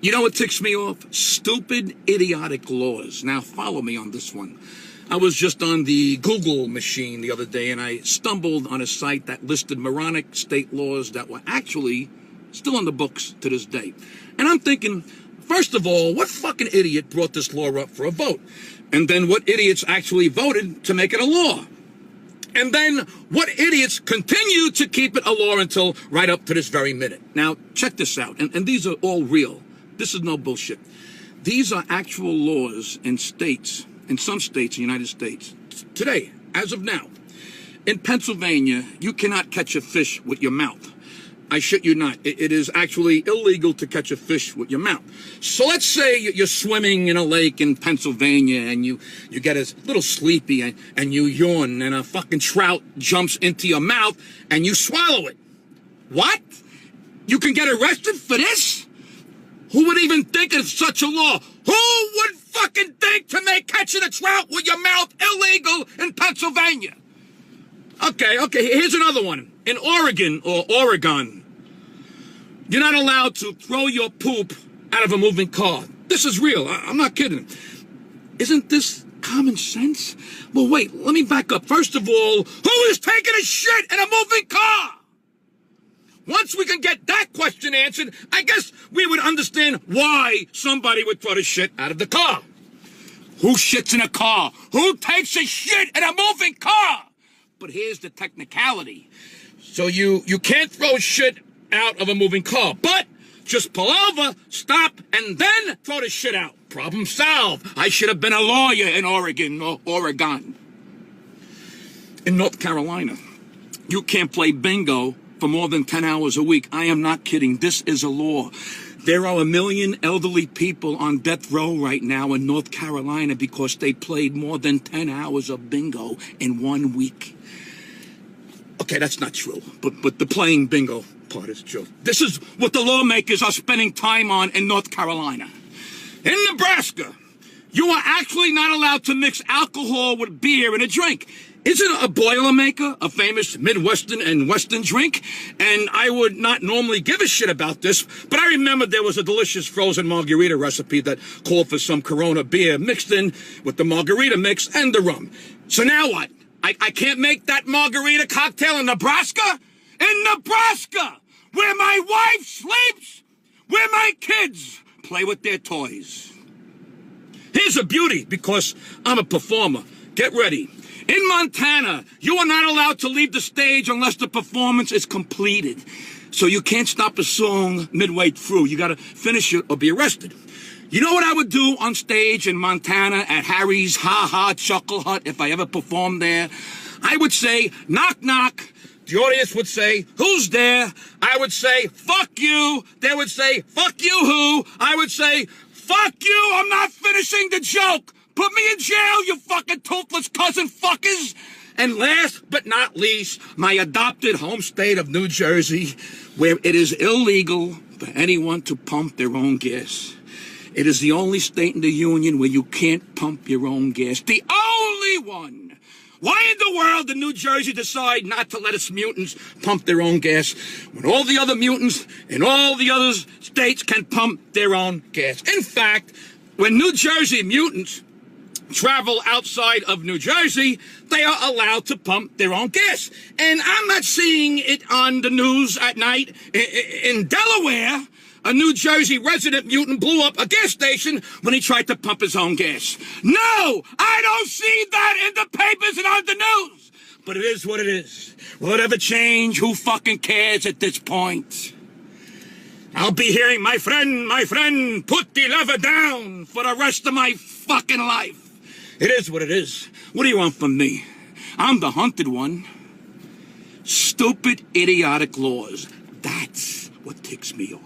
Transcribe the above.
You know what ticks me off? Stupid, idiotic laws. Now, follow me on this one. I was just on the Google machine the other day, and I stumbled on a site that listed moronic state laws that were actually still on the books to this day. And I'm thinking, first of all, what fucking idiot brought this law up for a vote? And then what idiots actually voted to make it a law? And then what idiots continue to keep it a law until right up to this very minute? Now, check this out. And these are all real. This is no bullshit. These are actual laws in states, in some states in the United States. Today, as of now, in Pennsylvania, you cannot catch a fish with your mouth. I shit you not. It is actually illegal to catch a fish with your mouth. So let's say you're swimming in a lake in Pennsylvania and you get a little sleepy and you yawn and a fucking trout jumps into your mouth and you swallow it. What? You can get arrested for this? Who would even think of such a law? Who would fucking think to make catching a trout with your mouth illegal in Pennsylvania? Okay, here's another one. In Oregon, or Oregon, you're not allowed to throw your poop out of a moving car. This is real. I'm not kidding. Isn't this common sense? Well, wait, let me back up. First of all, who is taking a shit in a moving car? Once we can get that question answered, I guess we would understand why somebody would throw the shit out of the car. Who shits in a car? Who takes a shit in a moving car? But here's the technicality. So you can't throw shit out of a moving car, but just pull over, stop, and then throw the shit out. Problem solved. I should have been a lawyer in Oregon or Oregon. In North Carolina, you can't play bingo for more than 10 hours a week. I am not kidding. This is a law. There are 1 million elderly people on death row right now in North Carolina because they played more than 10 hours of bingo in 1 week. Okay, that's not true, but the playing bingo part is true. This is what the lawmakers are spending time on in North Carolina. In Nebraska, you are actually not allowed to mix alcohol with beer in a drink. Isn't a Boilermaker a famous Midwestern and Western drink? And I would not normally give a shit about this, but I remember there was a delicious frozen margarita recipe that called for some Corona beer mixed in with the margarita mix and the rum. So now what? I can't make that margarita cocktail in Nebraska? In Nebraska, where my wife sleeps, where my kids play with their toys. Here's a beauty, because I'm a performer. Get ready. In Montana, you are not allowed to leave the stage unless the performance is completed. So you can't stop a song midway through. You gotta finish it or be arrested. You know what I would do on stage in Montana at Harry's Ha Ha Chuckle Hut if I ever performed there? I would say, knock, knock. The audience would say, who's there? I would say, fuck you. They would say, fuck you who? I would say, fuck you, I'm not finishing the joke. Put me in jail, you fucking toothless cousin fuckers. And last but not least, my adopted home state of New Jersey, where it is illegal for anyone to pump their own gas. It is the only state in the union where you can't pump your own gas. The only one. Why in the world did New Jersey decide not to let us mutants pump their own gas when all the other mutants in all the other states can pump their own gas? In fact, when New Jersey mutants travel outside of New Jersey, they are allowed to pump their own gas. And I'm not seeing it on the news at night. In Delaware, a New Jersey resident mutant blew up a gas station when he tried to pump his own gas. No, I don't see that in the papers and on the news. But it is what it is. Will it ever change? Who fucking cares at this point? I'll be hearing, my friend, put the lever down for the rest of my fucking life. It is what it is. What do you want from me? I'm the hunted one. Stupid, idiotic laws. That's what ticks me off.